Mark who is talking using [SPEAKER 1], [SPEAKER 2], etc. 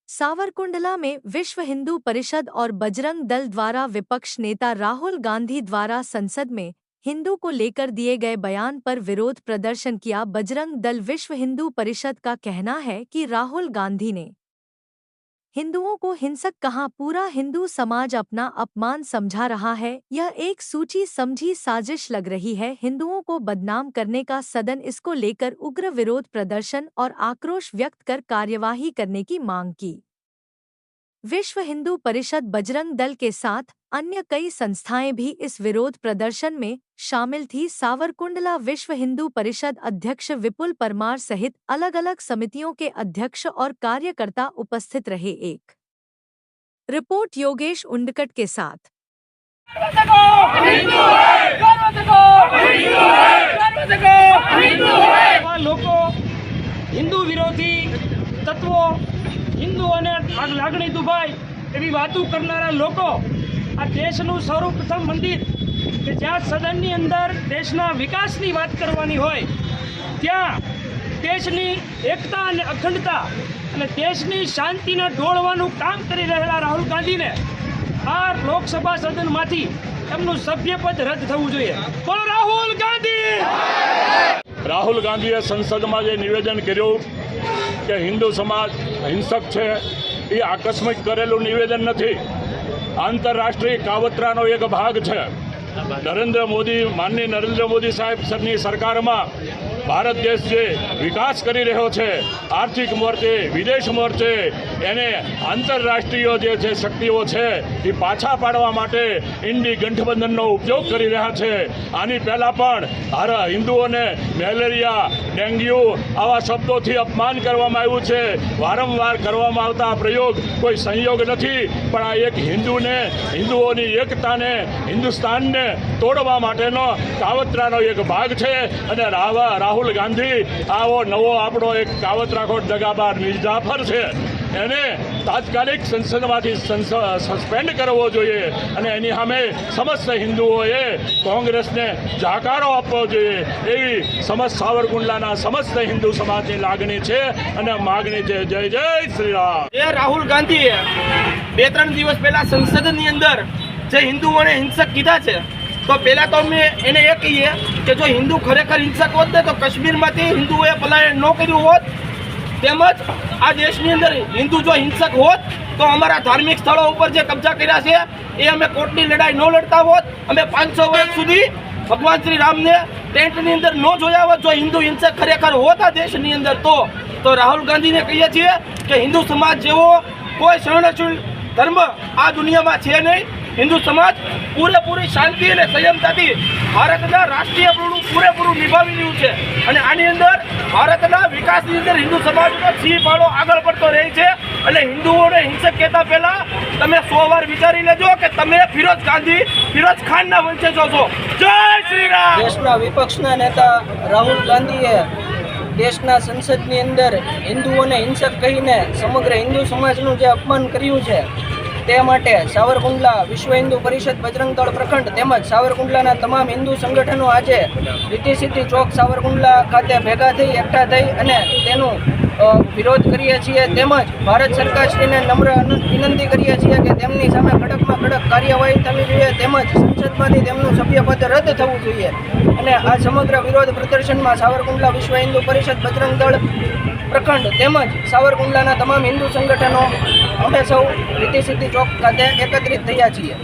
[SPEAKER 1] सावरकुंडला में विश्व हिंदू परिषद और बजरंग दल द्वारा विपक्ष नेता राहुल गांधी द्वारा संसद में हिंदू को लेकर दिए गए बयान पर विरोध प्रदर्शन किया। बजरंग दल विश्व हिंदू परिषद का कहना है कि राहुल गांधी ने हिंदुओं को हिंसक कहा, पूरा हिंदू समाज अपना अपमान समझा रहा है। यह एक सूची समझी साजिश लग रही है, हिंदुओं को बदनाम करने का। सदन इसको लेकर उग्र विरोध प्रदर्शन और आक्रोश व्यक्त कर कार्यवाही करने की मांग की। विश्व हिंदू परिषद, बजरंग दल के साथ अन्य कई संस्थाएं भी इस विरोध प्रदर्शन में शामिल थी। सावरकुंडला विश्व हिंदू परिषद अध्यक्ष विपुल परमार सहित अलग अलग समितियों के अध्यक्ष और कार्यकर्ता उपस्थित रहे। एक रिपोर्ट योगेश उंडकट के साथ।
[SPEAKER 2] हिंदू विरोधी तत्वों, हिंदुओने लागणी दुभाई एवी वातो करनारा लोको आ देशनुं सर्वप्रथम मंदिर के ज्यां सदननी अंदर देशना विकासनी वात करवानी होय त्यां देशनी एकता अने अखंडता अने देशनी शांतिने ढोळवानुं काम करी रहेला राहुल गांधीने आ लोकसभा सदनमांथी તેમનું સભ્યપદ રદ થવું જોઈએ। બોલો રાહુલ ગાંધી।
[SPEAKER 3] રાહુલ ગાંધીએ સંસદમાં જે નિવેદન કર્યું કે હિન્દુ સમાજ હિંસક છે, એ આકસ્મિક કરેલું નિવેદન નથી, આંતરરાષ્ટ્રીય કાવતરાનો એક ભાગ છે। માનનીય નરેન્દ્ર મોદી સાહેબ સરની સરકારમાં ભારત દેશ જે વિકાસ કરી રહ્યો છે, આર્થિક મોરચે, વિદેશ મોરચે, એને આંતરરાષ્ટ્રીય જે છે શક્તિઓ છે એ પાછા પાડવા માટે ઇન્ડી ગઠબંધનનો ઉપયોગ કરી રહ્યા છે। આની પહેલાં પણ હિન્દુઓને મેલેરિયા, ડેન્ગ્યુ આવા શબ્દોથી અપમાન કરવામાં આવ્યું છે। વારંવાર કરવામાં આવતા પ્રયોગ કોઈ સંયોગ નથી, પણ આ એક હિન્દુઓની એકતાને, હિન્દુસ્તાનને તોડવા માટેનો કાવતરાનો એક ભાગ છે। અને રાહુલ ગાંધી આવો નવો આપણો એક કાવતરાખોર દગાબાર મિર્જાફર છે, એને તાત્કાલિક સંસદમાંથી સસ્પેન્ડ કરવો જોઈએ અને એની સામે સમસ્ત હિન્દુઓએ કોંગ્રેસને જાકારો આપવો જોઈએ એવી સમસ્ત સાવરકુંડલાના સમસ્ત હિન્દુ સમાજની લાગણી છે અને માગણી છે। જય જય શ્રી રામ।
[SPEAKER 2] એ રાહુલ ગાંધીએ 2-3 દિવસ પહેલા સંસદની અંદર જે હિન્દુઓને હિંસક કીધા છે, તો પહેલા તો અમે એને એ કહીએ કે જો હિન્દુ ખરેખર હિંસક હોત ને તો કાશ્મીરમાંથી હિન્દુઓએ પલાયન ન કર્યું હોત, તેમજ આ દેશની અંદર હિન્દુ જો હિંસક હોત તો અમારા ધાર્મિક સ્થળો ઉપર જે કબજા કર્યા છે એ અમે કોર્ટની લડાઈ ન લડતા હોત, અમે 500 વર્ષ સુધી ભગવાન શ્રી રામને ટેન્ટની અંદર ન જોયા હોત। જો હિન્દુ હિંસક ખરેખર હોત આ દેશની અંદર તો રાહુલ ગાંધીને કહીએ છીએ કે હિન્દુ સમાજ જેવો કોઈ સહનશીલ ધર્મ આ દુનિયામાં છે નહીં। हिंदू समाज पूरेपूरी शांति और संयमताथी भारतना राष्ट्रीय प्रमुख पूरेपूरू निभावी रह्युं छे अने आनी अंदर भारतना विकासनी अंदर हिंदू समाजनो सिंह फाळो आगळ पडतो रहे छे। એટલે હિન્દુઓને હિંસક કહેતા પહેલા તમે 100 વાર વિચારી લેજો કે તમે ફિરોઝ ખાનના વંશજો છો। જય શ્રી રામ।
[SPEAKER 4] દેશના વિપક્ષના નેતા રાહુલ ગાંધીએ દેશના સંસદની અંદર હિન્દુઓને હિંસક કહીને સમગ્ર હિન્દુ સમાજનું જે અપમાન કર્યું છે તે માટે સાવરકુંડલા વિશ્વ હિન્દુ પરિષદ બજરંગ દળ પ્રખંડ તેમજ સાવરકુંડલાના તમામ હિન્દુ સંગઠનો આજે રીતિ સિદ્ધિ ચોક સાવરકુંડલા ખાતે ભેગા થઈ એકઠા થઈ અને તેનું વિરોધ કરીએ છીએ। તેમજ ભારત સરકારશ્રીને નમ્ર વિનંતી કરીએ છીએ કે તેમની સામે કડકમાં કડક કાર્યવાહી થવી જોઈએ, તેમજ સંસદમાંથી તેમનું સભ્યપદ રદ થવું જોઈએ। અને આ સમગ્ર વિરોધ પ્રદર્શનમાં સાવરકુંડલા વિશ્વ હિન્દુ પરિષદ બજરંગ દળ પ્રખંડ તેમજ સાવરકુંડલાના તમામ હિન્દુ સંગઠનો અમે સૌ રીતિ સિદ્ધિ ચોક ખાતે એકત્રિત થયા છીએ।